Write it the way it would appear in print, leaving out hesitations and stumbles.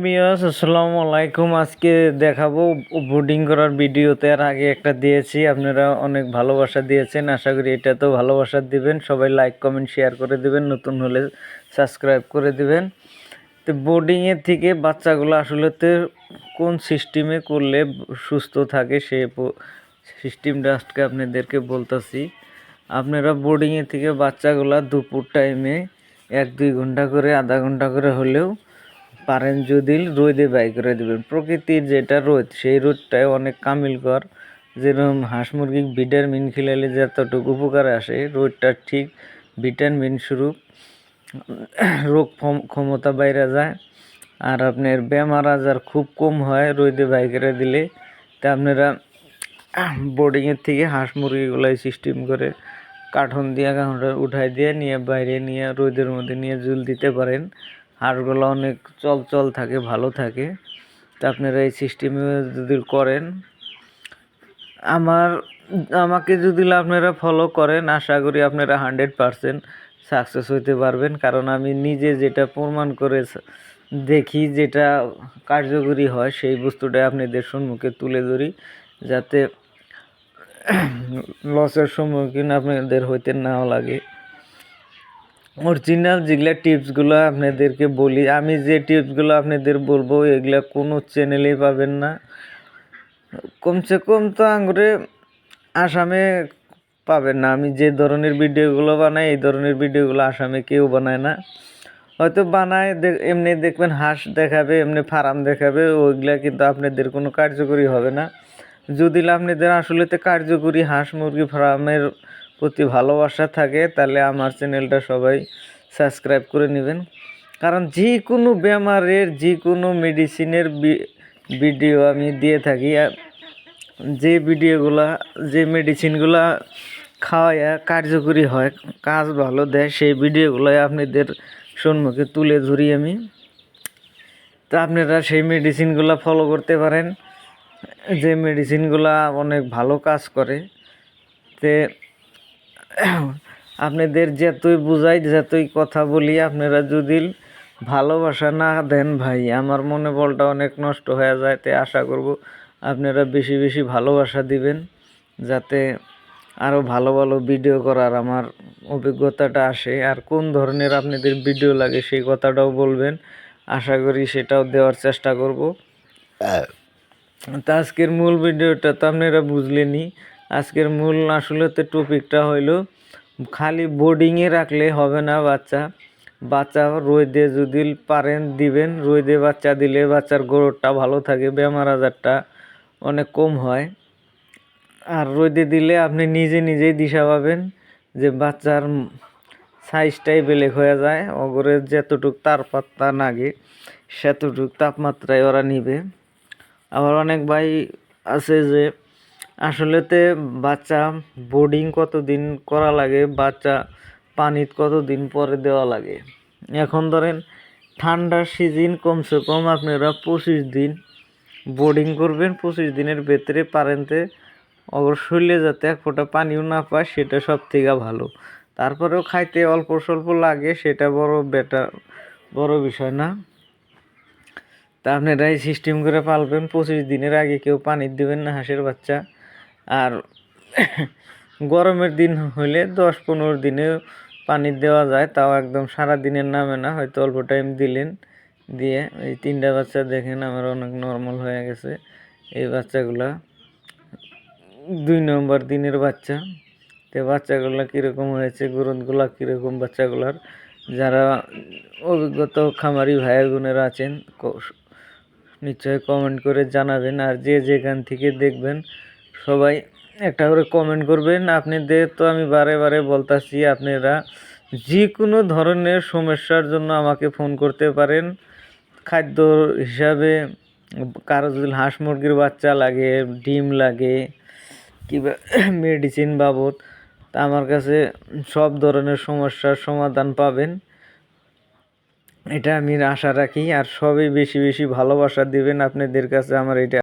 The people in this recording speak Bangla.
বিয়াস আসসালামু আলাইকুম। আজকে দেখাবো বোর্ডিং করার ভিডিওতে এর আগে একটা দিয়েছি, আপনারা অনেক ভালোবাসা দিয়েছেন। আশা করি এটাতেও ভালোবাসা দিবেন। সবাই লাইক কমেন্ট শেয়ার করে দিবেন, নতুন হলে সাবস্ক্রাইব করে দিবেন। তো বোর্ডিংয়ের থেকে বাচ্চাগুলো আসলেতে কোন সিস্টেমে করলে সুস্থ থাকে সেই সিস্টেমটা আজকে আপনাদেরকে বলতেছি। আপনারা বোর্ডিংয়ের থেকে বাচ্চাগুলা দুপুর টাইমে 1-2 ঘন্টা করে, আধা ঘন্টা করে হলেও পারেন যদি রোদে বাই করে দেবেন। প্রকৃতির যেটা রোদ, সেই রোদটাই অনেক কামিলকর। যেরকম হাঁস মুরগি ভিটামিন খিলালে যতটুকু উপকার আসে, রোদটা ঠিক ভিটামিন স্বরূপ রোগ ক্ষমতা বাইরে যায়। আর আপনার বেমার আজার খুব কম হয় রোদে বাই করে দিলে। তা আপনারা বোর্ডিংয়ের থেকে হাঁস মুরগিগুলাই সিস্টেম করে কার্টন দিয়ে উঠাই দিয়ে নিয়ে বাইরে নিয়ে রোদের মধ্যে নিয়ে ঝুল দিতে পারেন। হাঁসগুলো অনেক চল থাকে, ভালো থাকে। তা আপনারা এই সিস্টেমে যদি করেন, আমাকে যদি আপনারা ফলো করেন, আশা করি আপনারা 100% সাকসেস হইতে পারবেন। কারণ আমি নিজে যেটা প্রমাণ করে দেখি, যেটা কার্যকরী হয়, সেই বস্তুটা আপনাদের সম্মুখে তুলে ধরি, যাতে লসের সম্মুখীন আপনাদের হইতে নাও লাগে। অরিজিনাল যেগুলা টিপসগুলো আপনাদেরকে বলি, আমি যে টিপসগুলো আপনাদের বলবো এগুলা কোনো চ্যানেলেই পাবেন না। কমসে কম তো আঙ্গুরে আসামে পাবেন না। আমি যে ধরনের ভিডিওগুলো বানাই, এই ধরনের ভিডিওগুলো আসামে কেউ বানায় না। হয়তো বানায় এমনি দেখবেন হাঁস দেখাবে, এমনি ফার্ম দেখাবে, ওইগুলা কিন্তু আপনাদের কোনো কার্যকরী হবে না। যদি আপনাদের আসলেতে কার্যকরী হাঁস মুরগি ফার্মের প্রতি ভালোবাসা থাকে, তাহলে আমার চ্যানেলটা সবাই সাবস্ক্রাইব করে নেবেন। কারণ যে কোনো বেমারের, যে কোনো মেডিসিনের ভিডিও আমি দিয়ে থাকি। যে ভিডিওগুলা, যে মেডিসিনগুলা খাওয়াইয়া কার্যকরী হয়, কাজ ভালো দেয়, সেই ভিডিওগুলোই আপনাদের সম্মুখে তুলে ধরি আমি। তা আপনারা সেই মেডিসিনগুলো ফলো করতে পারেন, যে মেডিসিনগুলা অনেক ভালো কাজ করে। তে আপনাদের যতই বুঝাই, যতই কথা বলি, আপনারা যদি ভালোবাসা না দেন ভাই, আমার মনে বলটা অনেক নষ্ট হয়ে যায়। তে আশা করব আপনারা বেশি বেশি ভালোবাসা দিবেন, যাতে আরও ভালো ভালো ভিডিও করার আমার অভিজ্ঞতাটা আসে। আর কোন ধরনের আপনাদের ভিডিও লাগে সেই কথাটাও বলবেন, আশা করি সেটাও দেওয়ার চেষ্টা করব। তা আজকের মূল ভিডিওটা তো আপনারা বুঝলেনই। আজকের মূল আসলে তো টপিকটা হইলো, খালি বোর্ডিংয়ে রাখলে হবে না। বাচ্চা রোদে যদি পারেন দিবেন। রোদে বাচ্চা দিলে বাচ্চার গ্রোথটা ভালো থাকে, বেমার আজারটা অনেক কম হয়। আর রোদে দিলে আপনি নিজেই দিশা পাবেন যে বাচ্চার সাইজটাই বেলেগ হয়ে যায়। অগরের যতটুক তাপমাত্রা লাগে, সেতটুক তাপমাত্রায় ওরা নিবে। আবার অনেক ভাই আছে যে আসলেতে বাচ্চা বোর্ডিং কতদিন করা লাগে, বাচ্চা পানিত কতদিন পরে দেওয়া লাগে। এখন ধরেন ঠান্ডার সিজন, কমসে কম আপনারা 25 দিন বোর্ডিং করবেন। 25 দিনের ভেতরে পারেনতে অবশ্যই যাতে এক ফোঁটা পানিও না পায়, সেটা সব থেকে ভালো। তারপরেও খাইতে অল্প স্বল্প লাগে, সেটা বড় বিষয় না। তা আপনারা এই সিস্টেম করে পালবেন। 25 দিনের আগে কেউ পানি দিবেন না হাঁসের বাচ্চা। আর গরমের দিন হইলে 10-15 দিনে পানি দেওয়া যায়, তাও একদম সারা দিনের নামে না, হয়তো অল্প টাইম দিলেন। দিয়ে এই 3টা বাচ্চা দেখেন আমার অনেক নর্মাল হয়ে গেছে। এই বাচ্চাগুলা 2 নম্বর দিনের বাচ্চা। তো বাচ্চাগুলা কীরকম হয়েছে, গ্রোথগুলা কীরকম বাচ্চাগুলার, যারা অভিজ্ঞতা খামারি ভাই বোনেরা আছেন নিশ্চয়ই কমেন্ট করে জানাবেন। আর যে যেখান থেকে দেখবেন সবাই একটা করে কমেন্ট করবেন। আপনাদের তো আমি বারে বারে বলতাছি, আপনারা যে কোনো ধরনের সমস্যার জন্য আমাকে ফোন করতে পারেন। খাদ্য হিসাবে কারো যদি হাঁস মুরগির বাচ্চা লাগে, ডিম লাগে, কিংবা মেডিসিন বাবদ, তা আমার কাছে সব ধরনের সমস্যার সমাধান পাবেন, এটা আমি আশা রাখি। আর সবই বেশি বেশি ভালোবাসা দিবেন, আপনাদের কাছে আমার এটা